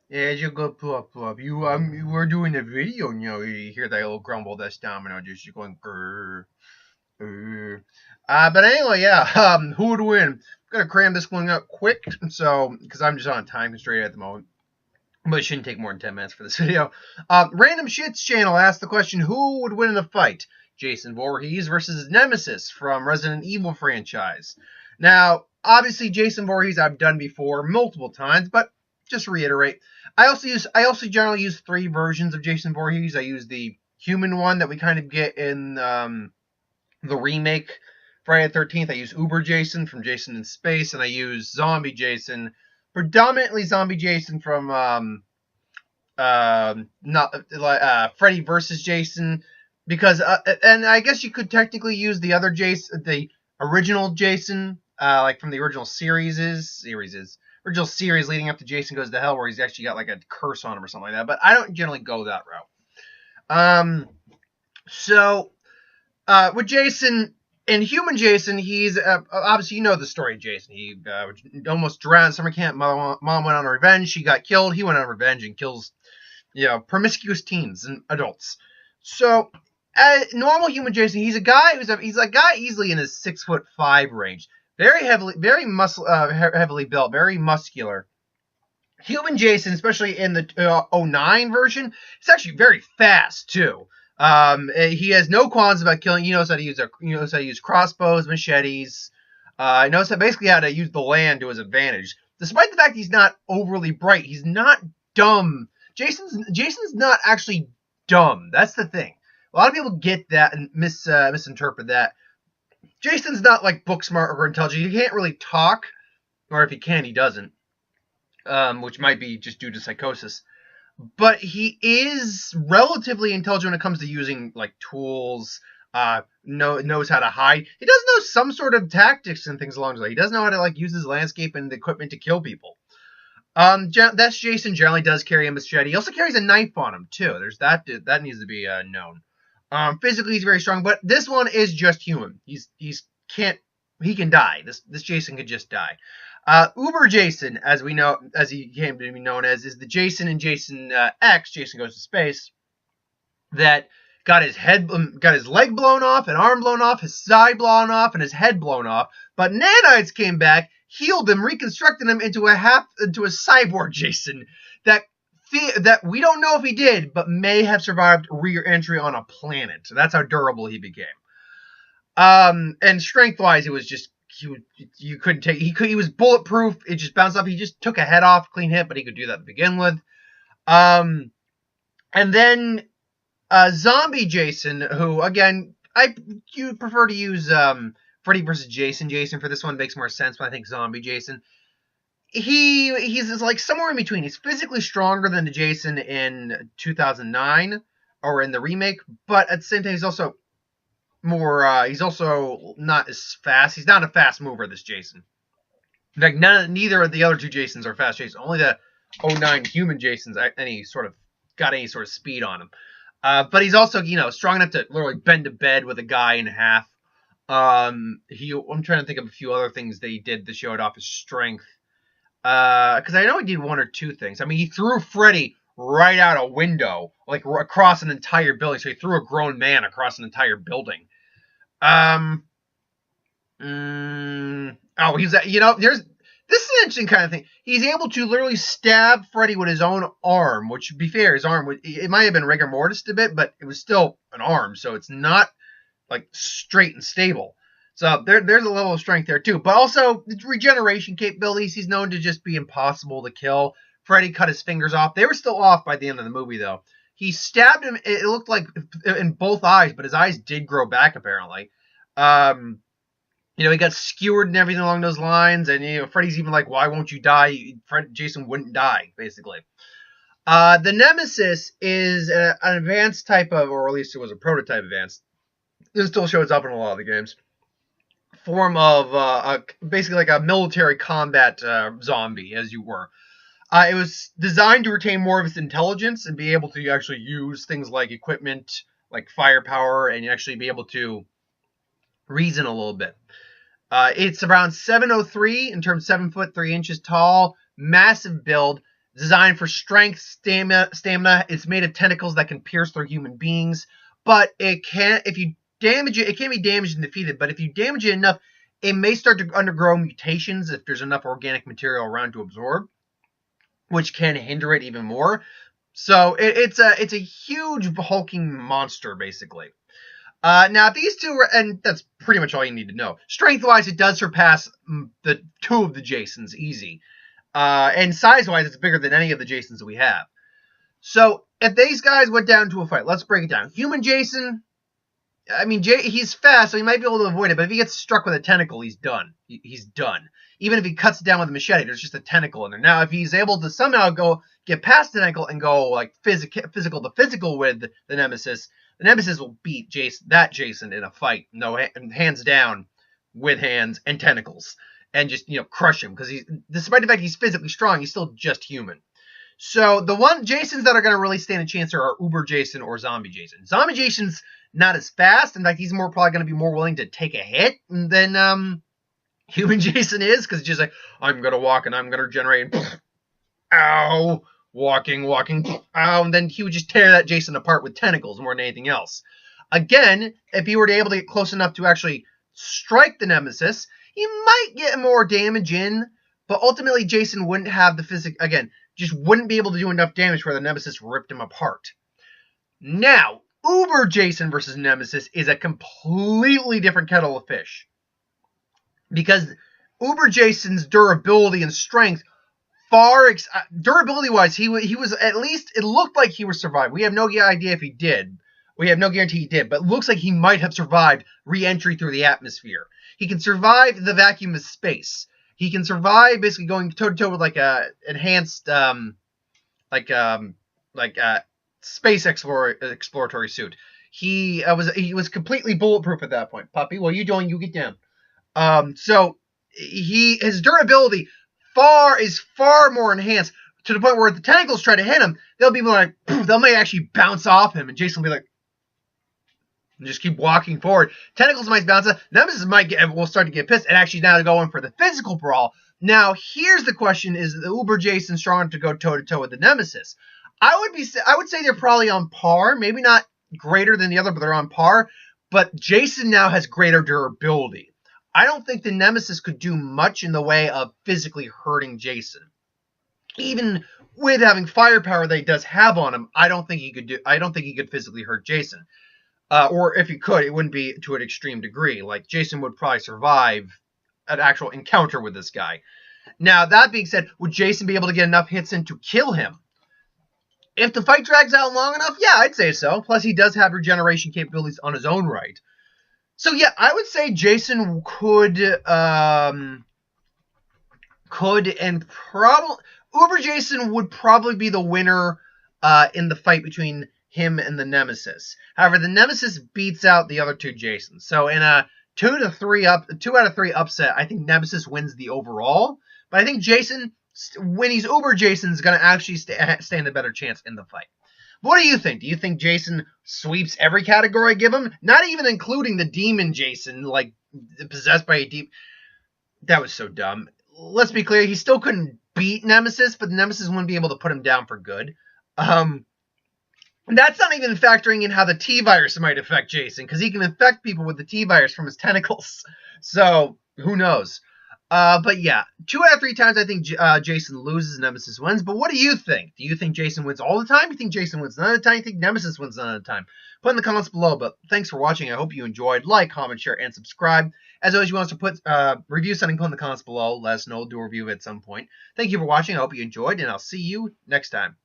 Yeah, you go pull up. We're doing a video, you hear that little grumble that's Domino just going grrr, grrr. But anyway, yeah, who would win? I'm gonna cram this one up quick, so, because I'm just on a time constraint at the moment. But it shouldn't take more than 10 minutes for this video. Random Shits channel asked the question, who would win in a fight? Jason Voorhees versus Nemesis from Resident Evil franchise. Now, obviously, Jason Voorhees I've done before multiple times, but just to reiterate, I also generally use three versions of Jason Voorhees. I use the human one that we kind of get in the remake Friday the 13th. I use Uber Jason from Jason in Space, and I use Zombie Jason, predominantly Zombie Jason from not Freddy versus Jason, because and I guess you could technically use the other Jason, the original Jason, like from the original original series leading up to Jason Goes to Hell, where he's actually got like a curse on him or something like that. But I don't generally go that route. So with Jason and human Jason, he's obviously, you know the story of Jason. He almost drowned in summer camp. Mom went on revenge. She got killed. He went on revenge and kills, promiscuous teens and adults. So, normal human Jason, he's a guy he's a guy easily in his 6'5" range. Very heavily built, very muscular. Human Jason, especially in the 09 version, it's actually very fast too. He has no qualms about killing. He knows how to use crossbows, machetes. He knows basically how to use the land to his advantage. Despite the fact he's not overly bright, he's not dumb. Jason's not actually dumb. That's the thing. A lot of people get that and misinterpret that. Jason's not like book smart or intelligent. He can't really talk, or if he can, he doesn't. Which might be just due to psychosis. But he is relatively intelligent when it comes to using like tools. Knows how to hide. He does know some sort of tactics and things along those lines. He does know how to like use his landscape and equipment to kill people. That's Jason generally does carry a machete. He also carries a knife on him too. There's that needs to be known. Physically he's very strong, but this one is just human. He can die. This Jason could just die. Uber Jason, as he came to be known as, is the Jason in Jason X, Jason Goes to Space, that got his leg blown off, an arm blown off, his side blown off, and his head blown off. But nanites came back, healed him, reconstructed him into a cyborg Jason that we don't know if he did, but may have survived re-entry on a planet. So that's how durable he became. And strength-wise, it was just you couldn't take. He was bulletproof. It just bounced off. He just took a head off, clean hit, but he could do that to begin with. And then Zombie Jason, who again you prefer to use Freddy versus Jason for this one, makes more sense. But I think Zombie Jason, he's like somewhere in between. He's physically stronger than the Jason in 2009 or in the remake, but at the same time he's also he's also not as fast. He's not a fast mover, this Jason. In fact, neither of the other two Jasons are fast Jasons. Only the 09 human Jason's got any sort of speed on him. But he's also, strong enough to literally bend a bed with a guy in half. I'm trying to think of a few other things that he did to show it off his strength. Because I know he did one or two things. I mean, he threw Freddy right out a window, like across an entire building. So he threw a grown man across an entire building. He's there's this is an interesting kind of thing. He's able to literally stab Freddy with his own arm, which, to be fair, his arm it might have been rigor mortis a bit, but it was still an arm, so it's not like straight and stable. So there's a level of strength there too, but also the regeneration capabilities. He's known to just be impossible to kill. Freddy cut his fingers off. They were still off by the end of the movie, though. He stabbed him. It looked like in both eyes, but his eyes did grow back apparently. He got skewered and everything along those lines, and Freddy's even like, "Why won't you die?" Jason wouldn't die, basically. The Nemesis is an advanced type of, or at least it was a prototype advanced. This still shows up in a lot of the games. Form of basically like a military combat zombie, as you were. It was designed to retain more of its intelligence and be able to actually use things like equipment, like firepower, and actually be able to reason a little bit. It's around 7'3" in terms of 7 foot 3 inches tall, massive build. Designed for strength, stamina. It's made of tentacles that can pierce through human beings. But it can't, if you damage it, it can be damaged and defeated. But if you damage it enough, it may start to undergo mutations if there's enough organic material around to absorb, which can hinder it even more. So it's a huge hulking monster, basically. Now, these two, and that's pretty much all you need to know. Strength-wise, it does surpass the two of the Jasons easy. And size-wise, it's bigger than any of the Jasons that we have. So, if these guys went down to a fight, let's break it down. Human Jason, I mean, he's fast, so he might be able to avoid it, but if he gets struck with a tentacle, he's done. He's done. Even if he cuts it down with a machete, there's just a tentacle in there. Now, if he's able to somehow get past the tentacle and go like physical to physical with the Nemesis will beat Jason in a fight, hands down, with hands and tentacles, and just crush him because despite the fact he's physically strong, he's still just human. So the Jasons that are going to really stand a chance are Uber Jason or Zombie Jason. Zombie Jason's not as fast. In fact, he's probably going to be more willing to take a hit than Human Jason is, because it's just like, I'm going to walk and I'm going to regenerate. And ow. Walking, ow. And then he would just tear that Jason apart with tentacles more than anything else. Again, if he were able to get close enough to actually strike the Nemesis, he might get more damage in, but ultimately Jason wouldn't have the physics, again, just wouldn't be able to do enough damage where the Nemesis ripped him apart. Now, Uber Jason versus Nemesis is a completely different kettle of fish. Because Uber Jason's durability and strength durability-wise, he was at least, it looked like he was survived. We have no idea if he did. We have no guarantee he did, but it looks like he might have survived re-entry through the atmosphere. He can survive the vacuum of space. He can survive basically going toe-to-toe with like a enhanced, space exploratory suit. He was completely bulletproof at that point. Puppy, what are you doing? You get down. So his durability is far more enhanced to the point where if the tentacles try to hit him, they'll be like, they may actually bounce off him, and Jason will be like, and just keep walking forward. Tentacles might bounce off. Nemesis will start to get pissed and actually now go in for the physical brawl. Now, here's the question: is the Uber Jason strong enough to go toe to toe with the Nemesis? I would say they're probably on par. Maybe not greater than the other, but they're on par. But Jason now has greater durability. I don't think the Nemesis could do much in the way of physically hurting Jason. Even with having firepower that he does have on him, I don't think he could physically hurt Jason. Or if he could, it wouldn't be to an extreme degree. Like, Jason would probably survive an actual encounter with this guy. Now, that being said, would Jason be able to get enough hits in to kill him? If the fight drags out long enough, yeah, I'd say so. Plus, he does have regeneration capabilities on his own right. So, yeah, I would say Jason could and probably... Uber Jason would probably be the winner in the fight between him and the Nemesis. However, the Nemesis beats out the other two Jasons. So in a 2 out of 3 upset, I think Nemesis wins the overall. But I think Jason, when he's Uber Jason, is going to actually stand a better chance in the fight. What do you think? Do you think Jason sweeps every category I give him? Not even including the demon Jason, like possessed by a demon. That was so dumb. Let's be clear, he still couldn't beat Nemesis, but Nemesis wouldn't be able to put him down for good. That's not even factoring in how the T-Virus might affect Jason, because he can infect people with the T-Virus from his tentacles. So, who knows? But yeah, 2 out of 3 times I think Jason loses, Nemesis wins. But what do you think? Do you think Jason wins all the time? Do you think Jason wins none of the time? Do you think Nemesis wins none of the time? Put in the comments below. But thanks for watching. I hope you enjoyed. Like, comment, share, and subscribe. As always, you want us to put review something, put in the comments below. Let us know. Do a review at some point. Thank you for watching. I hope you enjoyed, and I'll see you next time.